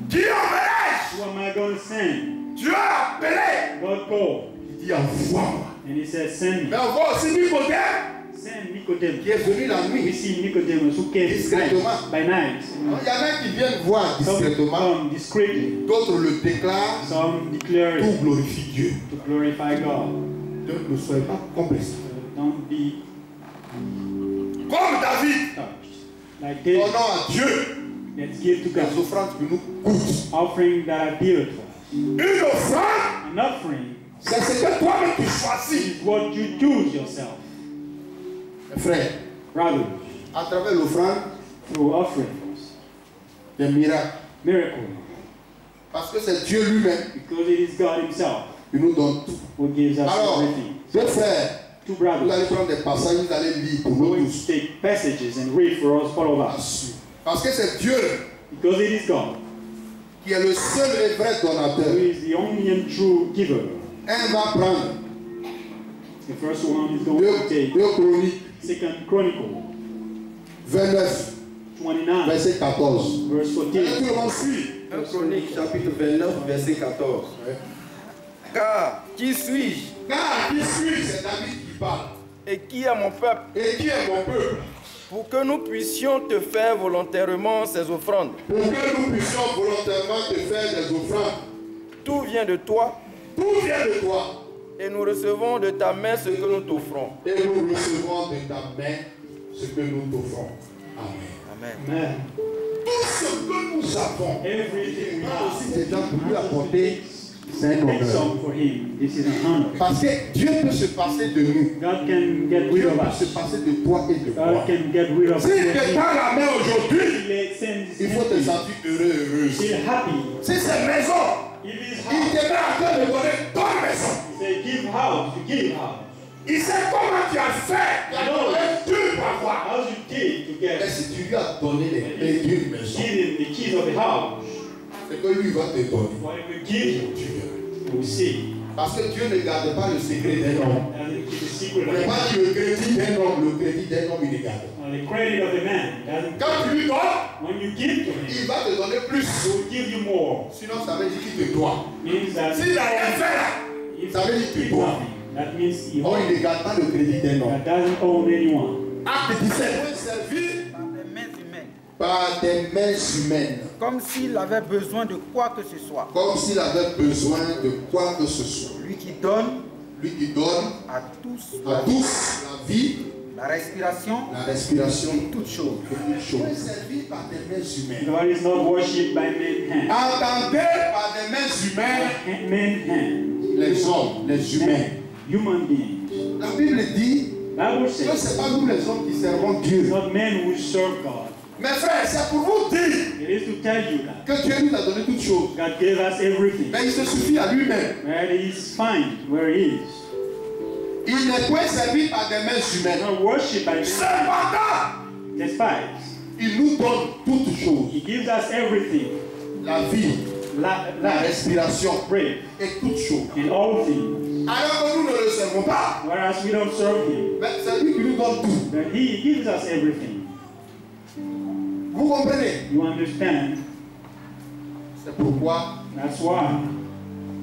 Qui enverrai-je? Who am I going to send? Dieu a appelé. God called. Il dit, envoie-moi. And he said, send Mais me. on voit aussi Nicodème, Send Nicodemus. qui est venu la We nuit. see Nicodemus who came Discrètement. by night. Il y en a qui viennent voir Some discrètement, come discreetly. d'autres le déclarent. Some declare Tout it glorifie Dieu. to glorify God. Donc ne soyez pas complexés. Don't be Comme David, touched. Like this, donnons à Dieu let's give to les God offrandes qui nous coûtent. offering that are dear to us. Une offrande, An offering c'est ce que toi-même tu choisis. is what you choose yourself. Mes frères, Brothers, à travers l'offrande, through offerings, des miracles. miracles, Parce que c'est Dieu lui-même because it is God Himself qui nous donne tout. who gives us Alors, everything. deux frères, Two vous allez brothers, prendre des passages, vous allez lire pour we're nous going tous. to take passages and read for us, all of us, Parce que c'est Dieu because it is God qui est le seul et vrai who donateur. is the only and true giver. Un va prendre The first one is going to take 2 Chroniques 2 Chronicle 29, 29, verset 14. verse Et 14. tout le monde suit. 1 Chronique chapitre 29 verset 14. Car qui suis-je Car qui suis, c'est David qui parle. et qui est mon peuple Et qui est mon peuple? pour que nous puissions te faire volontairement ces offrandes? Pour que nous puissions volontairement te faire des offrandes. Tout vient de toi Tout vient de toi. et nous recevons de ta main ce que nous t'offrons. Et nous recevrons de ta main ce que nous t'offrons. Amen. Amen. Amen. Tout ce que nous avons, Everything we have, aussi des gens pour lui apporter, c'est un take honneur. some for Him. This is an honor. Parce que Dieu peut se passer de nous. God can get rid Dieu of peut se us. passer de toi et de moi. God can get rid of Si tu te tends la main aujourd'hui, He sends il faut te His sentir heureux, heureuse. feel happy. Si c'est maison, If His il house, te met en train de donner ton maison. He say give house, you give house. Il sait comment tu as fait. Tu as donné deux parfois. How you did to Mais get si tu lui as donné les clés d'une maison, give Him the keys of the house, c'est que lui va te donner. what He will give you, Tu verras. you will see. Parce que Dieu ne garde pas le secret d'un homme. Doesn't keep the secret On of n'est the pas man. dit le crédit d'un homme, le crédit d'un homme, il est gardé. The credit of the man doesn't. Quand tu lui donnes, When you give to Him, il va te donner plus. He will give you more. Sinon, ça veut dire qu'il te doit. Means that S'il n'a rien fait là, if ça veut dire he qu'il did te doit. nothing, that means He Oh, il ne garde pas le crédit d'un homme. that doesn't own anyone. Acte 17. Servi Par des mains humaines. par des mains humaines. Comme s'il avait besoin de quoi que ce soit. Comme s'il avait besoin de quoi que ce soit. Lui qui donne à à tous la vie, la respiration, toutes choses. Est servi par des mains humaines. God is not worshipped by men's hands. Entendez par des mains humaines Men's hands. les hommes, les humains. Human beings. La Bible dit Bible que says ce n'est pas nous les hommes qui servons it's Dieu. not men who serve God. Mes frères, c'est pour vous dire It is to tell you that que Dieu nous a donné toutes choses. God gave us everything. Mais il se suffit à lui-même. Where He is fine, where He is. Il n'est point servi par des mains humaines. Not worshipped by men. Cependant, Despite, il nous donne toutes choses. He gives us everything. La vie, la Life, respiration breath, et toutes choses. and all things. Alors que nous ne le servons pas. Whereas we don't serve Him. Mais c'est lui qui nous donne tout. But He gives us everything. Vous comprenez? You understand? C'est pourquoi That's why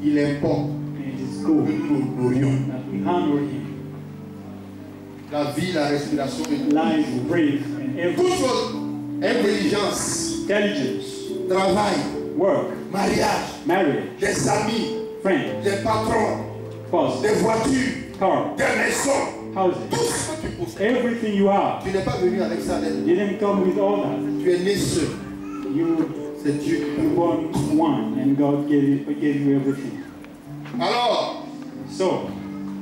il importe it is que good nous nous nourrions. that we honor Him. La vie, la respiration et tout. Life, breath, and Toutes everything. choses. Intelligence, Intelligence, travail, work, mariage, marriage, des amis, friends, des patrons, spouse, des voitures, car, des maisons. Tout houses, ce que tu possèdes. everything you have. Tu n'es pas venu avec ça. You didn't come with all that. Tu es né seul. You C'est Dieu qui were te born one, and God gave you everything. Alors, So,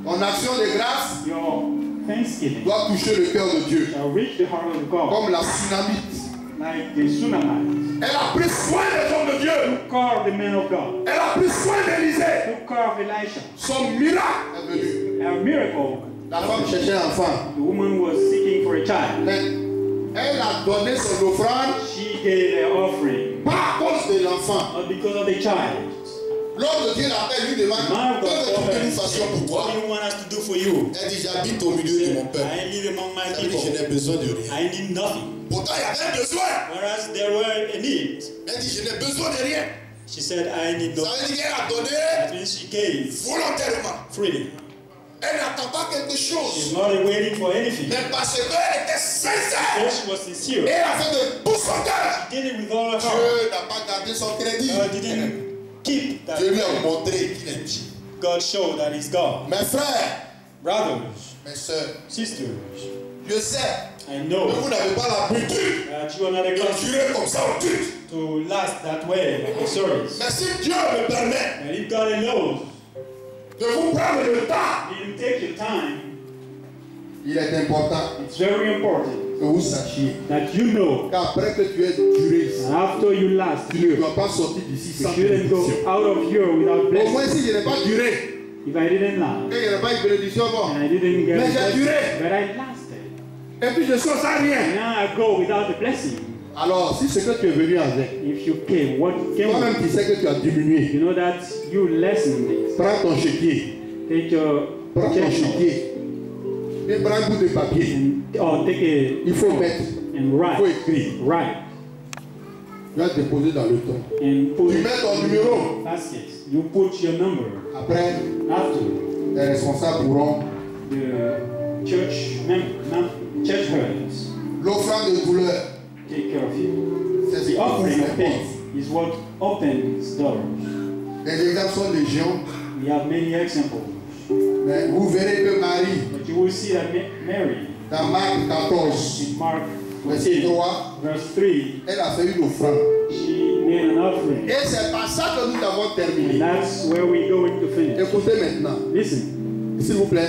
ton action de grâce your thanksgiving doit toucher le cœur de Dieu. shall reach the heart of God, Comme la Sunamite. like the Sunamites. Elle a pris soin des hommes de Dieu. Took care of the men of God. Elle a pris soin d'Élisée. Took care of Elisha. Son miracle est venu. A miracle. La femme cherchait un enfant. The woman was seeking for a child. Mais elle a donné son offrande She gave her offering, pas à cause de l'enfant. not because of the child. L'homme de Dieu l'appelle, lui demande Man of God que told veux-tu que her, nous fassions pour what toi? do you want us to do for you? Elle dit j'habite au milieu de mon peuple. I live among my Ça veut dire people. je n'ai besoin de rien. I need nothing. Pourtant il y avait un besoin. Whereas there were a need. Elle dit je n'ai besoin de rien. She said, I need Ça nothing. veut dire qu'elle a donné That means she gave volontairement. freely. Elle n'attend pas quelque She's chose. not waiting for anything. Mais parce qu'elle était sincère. Because she was sincere. Et elle a fait de tout son cœur. She did it with all her heart. Dieu n'a pas gardé son crédit. God didn't keep that. Dieu lui a montré qu'il est Dieu. God showed that He's God. Mes frères, Brothers, mes soeurs, sisters, je sais I que know vous n'avez pas l'habitude that you are not de accustomed durer comme ça au culte. to last that way like the service. Mais si Dieu me permet And if God allows de vous prendre le temps, you to take your time, il est important it's very important que vous sachiez that you know qu'après que tu aies duré ici, that after you last tu ne here, dois pas sortir d'ici you sans shouldn't go bénédiction. out of here without Au blessing. moins si je n'ai pas duré, If I didn't last, et il n'y a pas eu de bénédiction, bon. and I didn't get Mais a j'ai blessing, duré. but I lasted. Et puis je sors sans rien. And now I go without the blessing. Alors, si ce que tu es venu avec, If you came, what came toi-même with? tu sais que tu as diminué. You know that you lessen this. Prends ton chéquier. Take your Prends ton check chéquier. Et prends un bout de papier. or take Il faut mettre. and Il faut write. écrire. Write. Tu vas déposer dans le temps. And put Tu it mets ton numéro. basket. You put your number. Après, After les responsables pourront. the church herds L'offrande de douleur, take care of you. c'est ce The qui offering ouvre of les faith portes. is what opens doors. Les exemples sont légion. We have many examples. Mais vous verrez que Marie, But you will see that Mary, dans Marc 14, in Mark verset 14, 3, verse 3, elle a fait une offrande. she made an offering. Et c'est par ça que nous avons And terminé. that's where we're going to finish. Écoutez maintenant. Listen, S'il vous plaît,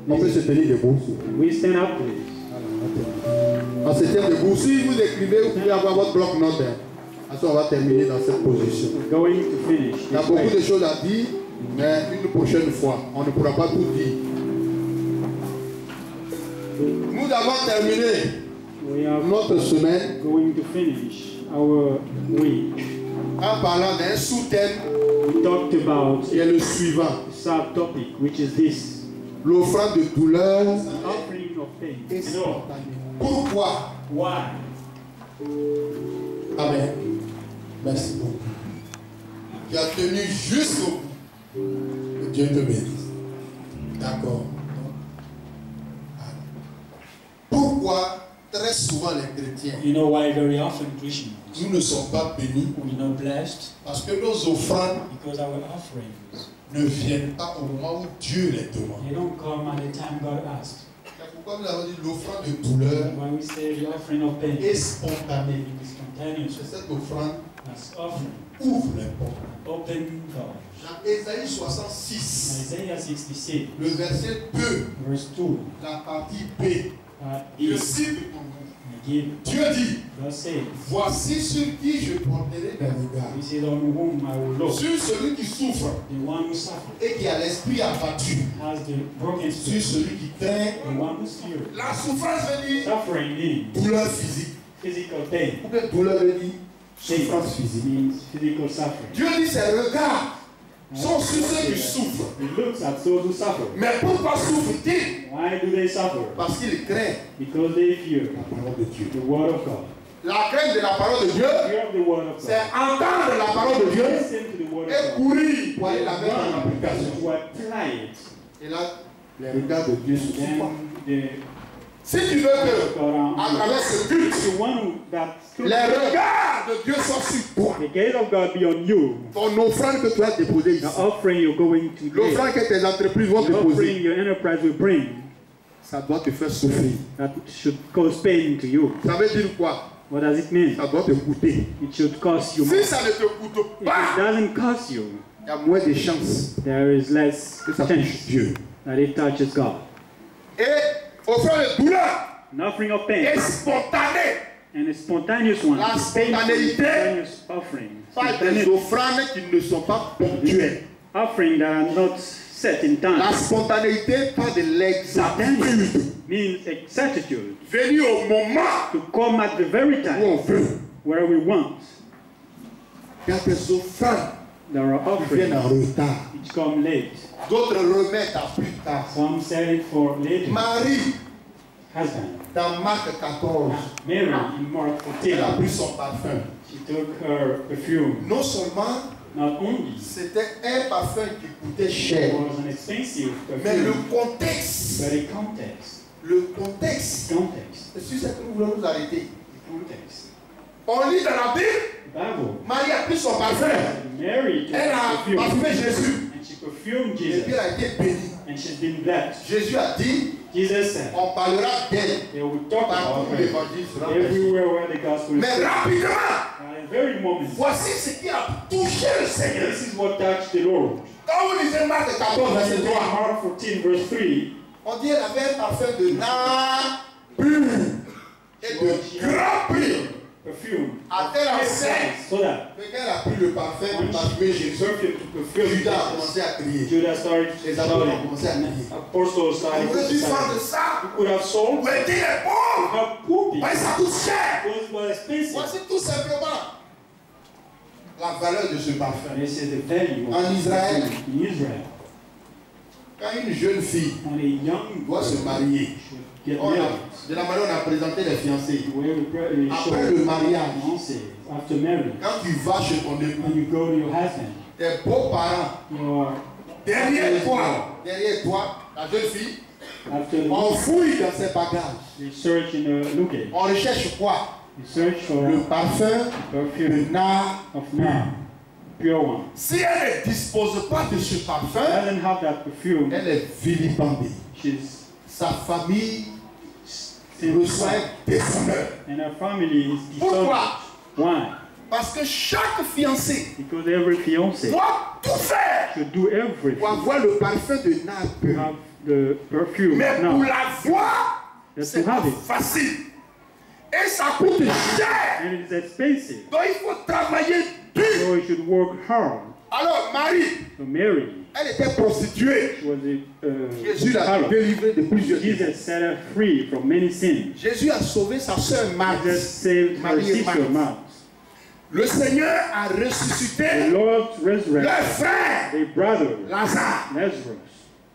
on peut se tenir debout. we stand up to this. On se tient debout. Si vous écrivez, vous pouvez avoir votre bloc-notes. Ensuite, on va terminer dans cette position. We're going to finish Il y a this beaucoup de way. choses à dire, mais une prochaine fois, on ne pourra pas tout dire. Nous avons terminé We are notre semaine going to finish our week. en parlant d'un sous-thème We talked about qui est le suivant. a subtopic, which is this: L'offrande de douleur offering of faith. est So, spontanée. Pourquoi? why? Amen. Merci beaucoup. Tu as tenu jusqu'au bout. Que Dieu te bénisse. D'accord. Pourquoi très souvent les chrétiens, You know why very often Christians nous ne sommes pas bénis we are not blessed? parce que nos offrandes Because our offerings, ne viennent pas au moment où Dieu les demande. they don't come at the time God asked. C'est pourquoi nous avons dit l'offrande de douleur When we say the offering of pain, est spontanée. it is spontaneous. Cette offrande As offering, ouvre les portes. open doors. Dans Ésaïe 66, Isaiah 66, le verset 2, verse 2, la partie B, je is cite pour vous. give, Dieu dit, God said, voici sur qui je porterai mes regards. this is on whom I will look. Sur celui qui souffre The one who suffers et qui a l'esprit abattu. has the broken Sur spirit. celui qui craint. The one who's feared. La souffrance veut dire Suffering means douleur physique. physical pain. Ou bien douleur veut dire souffrance physique. Means physical suffering. Dieu dit ses regards sont sur ceux qui souffrent. He looks at those who suffer. Mais pourquoi souffrent-ils? Why do they suffer? Parce qu'ils craignent Because they fear la parole de Dieu. the word of God. La crainte de la parole de Dieu, Fear of the word of c'est God. entendre la parole de Dieu Listen to the word et of God. courir pour aller la mettre en Run application. to apply it. Et là, les regards de Dieu sont sur toi. Then the Si tu veux que, God à travers ce culte, the one who that les regards de Dieu sont sur toi. the gaze of God be on you. Ton offrande que tu as déposée ici, The offering you're going to give, l'offrande que tes entreprises vont the offering déposer, your enterprise will bring, ça doit te faire souffrir. that should cause pain to you. Ça veut dire quoi? What does it mean? Ça doit te coûter. It should cost you more. Si If ça ne te coûte it pas, doesn't cost you, il y a moins de chances there is less que ça touche chance Dieu. that it touches God. Et offrande de douleur An offering of est pain spontanée. and a spontaneous one. La spontanéité, Spontaneous offering. pas des Spontaneous offrandes qui ne sont pas ponctuelles. offering that are not set in La time. spontanéité, pas de l'exactitude. Means exactitude. Venir au moment To come at the very où time on veut. where we want. Il y a des offrandes There are qui viennent offerings en retard. which come late. D'autres remettent à plus tard. Some set it for later. Marie, Husband. dans Marc 14, Mary in Mark elle a 14. pris son parfum. She took her perfume. Non seulement Not only c'était un parfum qui coûtait it cher, was an expensive mais le perfume, contexte, but the context, c'est sur ça que nous voulons nous arrêter. the context. On lit dans la Bible, The Bible. Marie a pris son parfum, Mary took elle a her perfume parfumé Jésus, and she perfumed et Jesus, puis elle a été bénie. and she's been blessed. Jésus a dit, Jesus said, on parlera d'elle they will talk partout about où her l'évangile sera prêché. everywhere where the gospel is Mais preached. rapidement, At the very moment, voici ce qui a touché le Seigneur. this is what touched the Lord. Quand vous lisez Marc 14, verset 3, Mark 14, verse 3, on dit qu'elle avait un parfum de nard pur et de grand prix. perfume, À tel enseigne so that que quand elle a pris le parfum pour when parfumer she Jésus, perfumed to perfume Judas a Jesus, commencé à crier. Judas started Les apôtres ont shouting. commencé à crier. Apostles On started aurait dû faire de to ça. You could have sold Où étaient les pauvres? help poor people Ouais, ça coûte cher. because it was expensive. Voici tout simplement la valeur de ce parfum. This is the value of En Israël, in Israel. quand une jeune fille When a young doit se marier, should get on a- married, de la manière on a présenté les fiancés. where we show Après le mariage, fiancés after marriage, quand tu vas chez ton époux, when you go to your husband, tes beaux-parents, your derrière toi, la jeune fille, after the on fouille dans ses bagages. they search in the luggage, On recherche quoi? they search for Le parfum, perfume le nard. of now, pure one. Si elle ne dispose pas de ce parfum, Doesn't have that perfume. elle est vilipendée. She's Sa famille sinful, reçoit un déshonneur. and her family is Pourquoi? dishonored. Why? Parce que chaque fiancé Because every fiancé doit tout faire should do everything pour avoir le parfum de nard to pur. have the perfume Mais now. pour l'avoir, Just c'est to pas have it. facile. Et ça coûte cher. And it's expensive. Donc il faut travailler dur. So you should work hard. Alors Marie, So Mary, elle était prostituée. she was a Jésus l'a harlot. délivrée de plusieurs démons. Jesus set her free from many sins. Jésus a sauvé sa sœur Marthe. Jesus saved her Marie et sister Marthe. Martha. Le Seigneur a The ressuscité Lord resurrected leur frère their brother Lazare. Lazarus.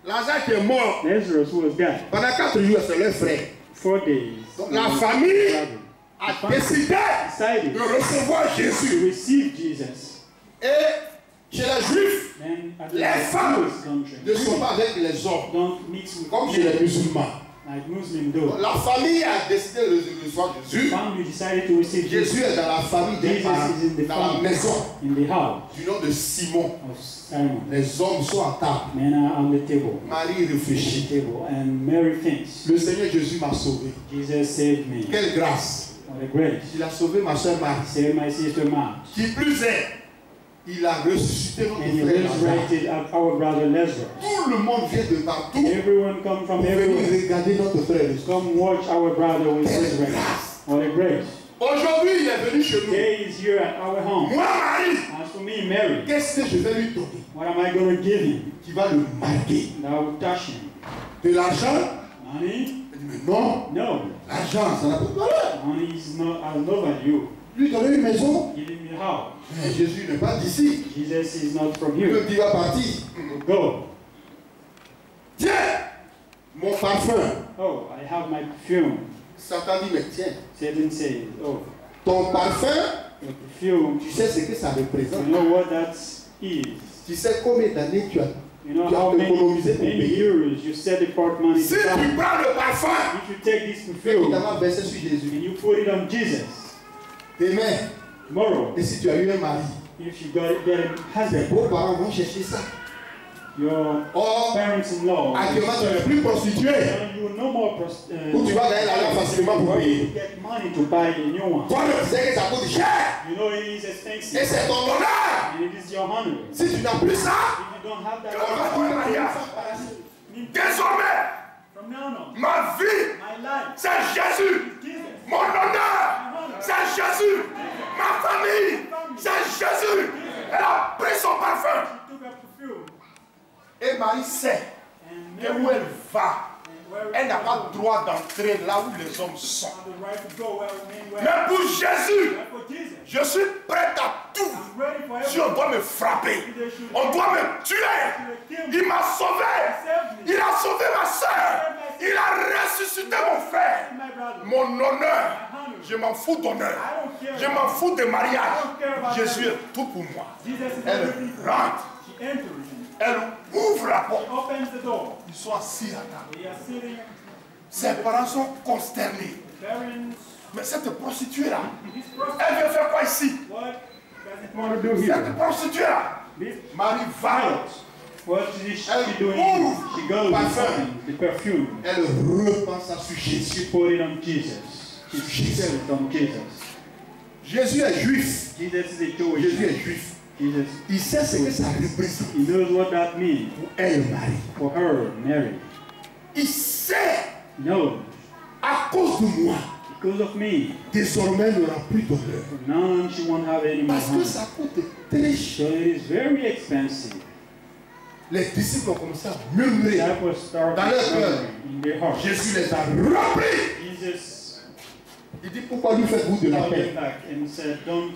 Lazare qui est mort Lazarus who was dead. pendant 4 jours, c'est leur frère. 4 days. Donc, la famille brother a décidé decided de recevoir to Jésus. receive Jesus. Et chez les Juifs, Then at les the femmes Jewish country, ne sont pas avec les hommes don't mix with comme chez les men musulmans. like Muslims do. La famille a décidé de recevoir Jésus. Family decided to receive Jesus. Jésus est dans la famille des Jesus parents, is in the dans la family, maison in the house du nom de Simon. of Simon. Les hommes sont à table. Men are on the table. Marie réfléchit. And Mary thinks, Le Seigneur Jésus m'a sauvé. Jesus saved me. Quelle grâce. What a grace. Il a sauvé ma soeur Marie. Saved my sister Mark. Qui plus est, il a ressuscité notre And he frère Lazare. resurrected our brother Lazarus. Tout le monde vient de partout Everyone come from pour venir everywhere. regarder notre frère. Come watch our brother with resurrected. What a grace. Aujourd'hui, il est venu chez nous. Today is here at our home. Moi, Marie, As for me, Mary, qu'est-ce que je vais lui donner what am I going to give him? qui va le marquer? That will touch him. De l'argent? Money? Il dit, mais non, No. l'argent, ça n'a pas de valeur. Money is has no value. Lui donner une maison? Give him your house. Mais Jésus n'est pas d'ici. Jesus is not from Il here. va partir. Go. Tiens, mon parfum. Oh, I have my perfume. Satan dit, mais tiens, Satan says, oh, ton parfum, your perfume. tu sais ce que ça représente. You know what that is. Tu sais combien d'années tu as You know Tu as how économisé pour many payer. years you set apart money Si to buy. tu prends le parfum, If you take this tu perfume évidemment verser sur Jésus. and you put it on Jesus, Demain, tomorrow, et si tu as eu un mari, if you get a tes husband, beaux-parents vont chercher ça. your Or, parents-in-law, actuellement, tu n'es plus prostitué. you will no more Ou tu vas gagner l'argent facilement pour where payer. you get money to buy a new one. Toi, tu sais que ça coûte cher. You know it is Et expensive c'est ton honneur. and it is your honor. Si tu n'as plus ça, If you don't have that, on va trouver un mariage. Désormais, from now on, ma vie, my life, c'est Jésus. Jesus, Mon honneur, c'est Jésus. Ma famille, c'est Jésus. Elle a pris son parfum. took a perfume Et Marie sait and que Mary où elle va, where elle n'a pas le droit d'entrer là où les hommes sont. have the right to go where men were. Mais pour Jésus, But for Jesus, je suis prêt à tout. I'm ready for Si on doit me frapper, on doit me tuer. Il m'a sauvé. Il a sauvé ma soeur. Il a ressuscité mon frère. my brother. Mon honneur. Je m'en fous d'honneur. Je m'en fous de mariage. Jésus est tout pour moi. Jesus is Elle everything for me. rentre. She enters. Elle ouvre la porte. Opens the door. Ils sont assis à table. They are sitting. Ses parents sont consternés. Parents, Mais cette prostituée-là, this person, elle vient faire quoi ici? what does it want to do here? Cette prostituée-là, This Marie va. what is she Elle doing? ouvre She goes parfum. and the perfume. Elle repense à sur Jésus. She put it on Jesus. She set it on Jesus. Jésus est juif. Jesus is a Jewish Jésus man. est juif. Jesus, Il sait ce que ça représente he knows what that means pour elle, Marie. for her, Mary. Il sait, No, à cause de moi, because of me. désormais elle n'aura plus d'honneur. From now on, she won't have any more Parce que honor. ça coûte très So cher. it is very expensive. Les disciples ont commencé à murmurer. Disciples started Dans leur cœur. murmuring in their hearts. Jésus les a remplis. Jesus Il dit, pourquoi lui faites-vous de la called paix? them back and said, don't,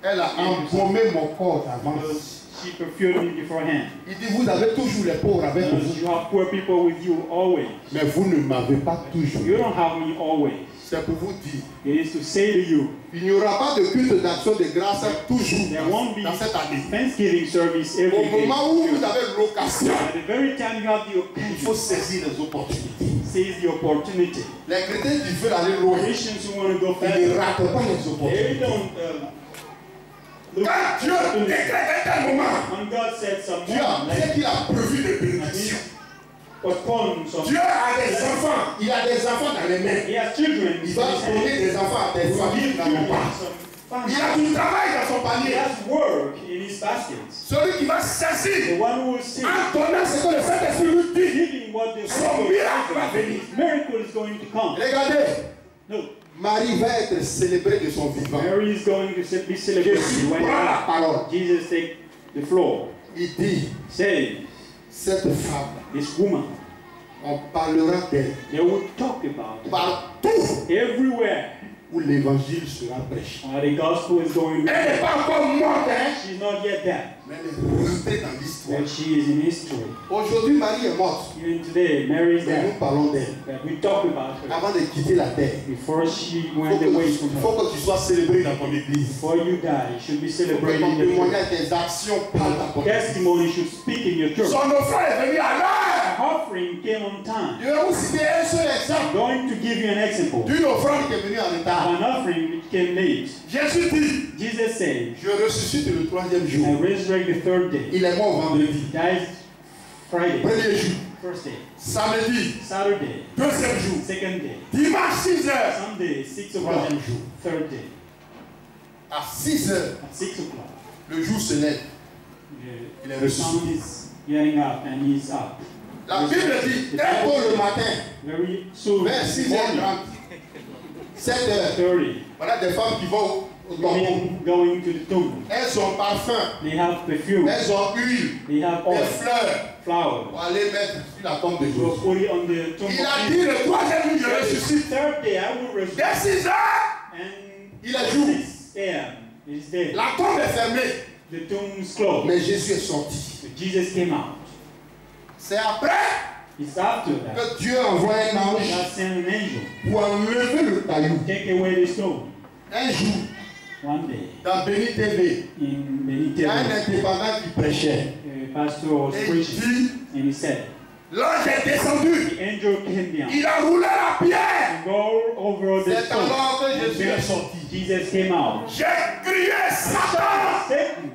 Elle a embaumé mon corps d'avance. because she perfumed me beforehand. Il dit, vous avez toujours les pauvres avec Because vous. you have poor people with you always. Mais vous ne m'avez pas toujours. You don't have me always. C'est pour vous dire, It is to say to you, il n'y aura pas de culte d'action de grâce toujours there won't be dans cette année. Thanksgiving service Au every day. moment où vous avez l'occasion, At the very time you have the il faut occasion, saisir les opportunités. seize the opportunity. Les chrétiens qui veulent aller loin, Christians who want to go ils ne further, ratent pas les they opportunités. don't look Quand Dieu décrète un tel moment, when God said some Dieu a more, fait like qu'il a prévu des bénédictions. postpone some. Dieu a des enfants, il a des enfants dans les mains. He has children. Il va donner des enfants à des familles qui n'en ont pas. Il a du travail dans son He panier. has work in his baskets. Celui qui va saisir The one who will see, en donnant ce que le Saint-Esprit lui dit. giving what the Son miracle va venir. miracle is going to come. Regardez, No, Marie va être célébrée de son vivant. Mary is going to be celebrated Jésus when prend la parole. Jesus take the floor. Il dit, Say, cette femme, this woman, on parlera d'elle they will talk about it partout everywhere. où l'évangile sera prêché. The gospel is going to Elle n'est pas encore morte, hein, She's not yet dead, mais elle est rentrée dans l'histoire. but she is in history. Aujourd'hui, Marie est morte, Even today, Mary is mais nous dead, parlons d'elle. but we talk about her Avant de quitter la terre, before she il went away from faut her. que tu sois célébré dans ton église. Before you die, you should be Il faut que celebrated ton in your church. témoignage, tes actions parlent à ton église. Testimony should speak in your church. Son offrande est venue à l'heure. offering came on time. Je vais vous citer un seul I'm exemple going to give you an example d'une offrande qui est venue en of retard. an offering which came late. Jésus dit, Jesus said, je ressuscite le troisième I jour. resurrect the third day. Il est mort vendredi, Dies Friday, premier jour. first day. Samedi, Saturday, deuxième jour. second day. Dimanche, 6 heures. Sunday, 6 o'clock, Troisième jour. third day. À 6 heures, At 6 o'clock, le jour se lève. Il est the ressuscité. sun is getting up and he's up. La Bible dit, très tôt le matin, Very soon, vers 6h30, 7h, 30, voilà des femmes qui vont au tombeau. women going to the tomb. Elles ont parfum, They have perfume, elles ont huile, they have des oil, fleurs flowers. pour aller mettre sur la tombe de So Jésus. put it on the tomb Il a of dit Jesus. le troisième jour, je ressuscite. Third day, I will Dès resurrect. 6 heures, And il est jour. 6 a.m. is there. La tombe est fermée. The tomb is closed. Mais Jésus est sorti. So Jesus came out. C'est après It's after that que Dieu envoie un ange God sent an angel pour enlever le caillou. take away the stone. Un jour, One day dans Béni TV, in il y a un Benitez, indépendant qui prêchait. pastor was Et il preaching dit, and he said, l'ange est descendu. the angel came down Il a roulé la pierre. and go over the C'est stone. alors que And Jésus est then sorti. Jesus came out. J'ai crié, Satan! Satan,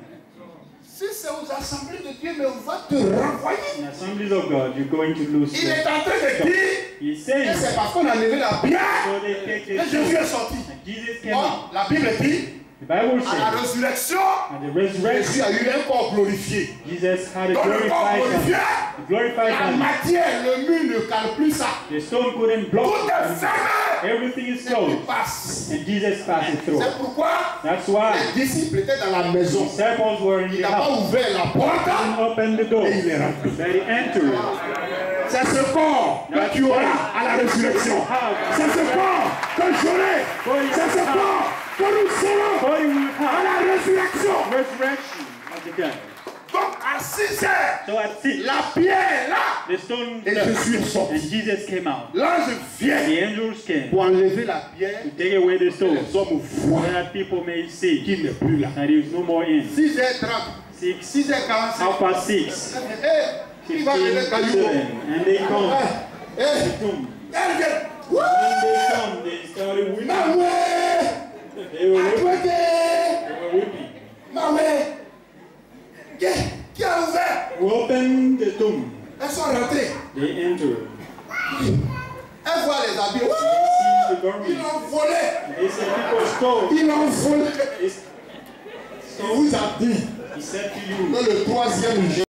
Si c'est aux assemblées de Dieu, mais on va te renvoyer. in assemblies of God, you're going to lose. Il est en train de dire, He's et saying, c'est parce qu'on a levé la pierre so they take que the Jésus stone. est sorti. And Jesus came out. Or, la Bible dit, The Bible à la says, résurrection, at the resurrection, Jésus a eu un corps glorifié. Jesus had a Dans le corps glorified glorifié, body. A glorified la body. matière, le mur ne cale plus ça. The stone couldn't block Tout est it. fermé. Everything is Et il closed. passe. And Jesus passed it through. C'est pourquoi That's why les disciples étaient dans la the maison. disciples were in Il the n'a pas house. ouvert la porte He opened the door. et il est rentré. But he entered. C'est ce corps que tu auras à la résurrection. C'est ce corps que j'aurai. C'est ce corps que nous serons Body will à have la résurrection. resurrection of the dead. Donc à 6 heures, So at 6, la pierre est là. the stone Et left. Jésus est sorti. And Jesus came out. L'ange vient The angels came pour enlever la pierre. to take away the Que stone, les hommes so voient that people may see qu'il n'est plus là. that he is no more in. 6h30, 6, 6h45. half past 6, Eh, il va lever le caillou. 7, and they come to Eh, the tomb. elle vient. When they come, they started weeping. Maoué, They were weeping. Atouété. They were weeping. Maoué. Qui a ouvert? We opened the tomb. Elles sont rentrées. They entered. Elles voient les habits. They see the Ils garments. l'ont volé. They said people stole. Ils l'ont volé. It's- Il vous a dit He said to que you le troisième that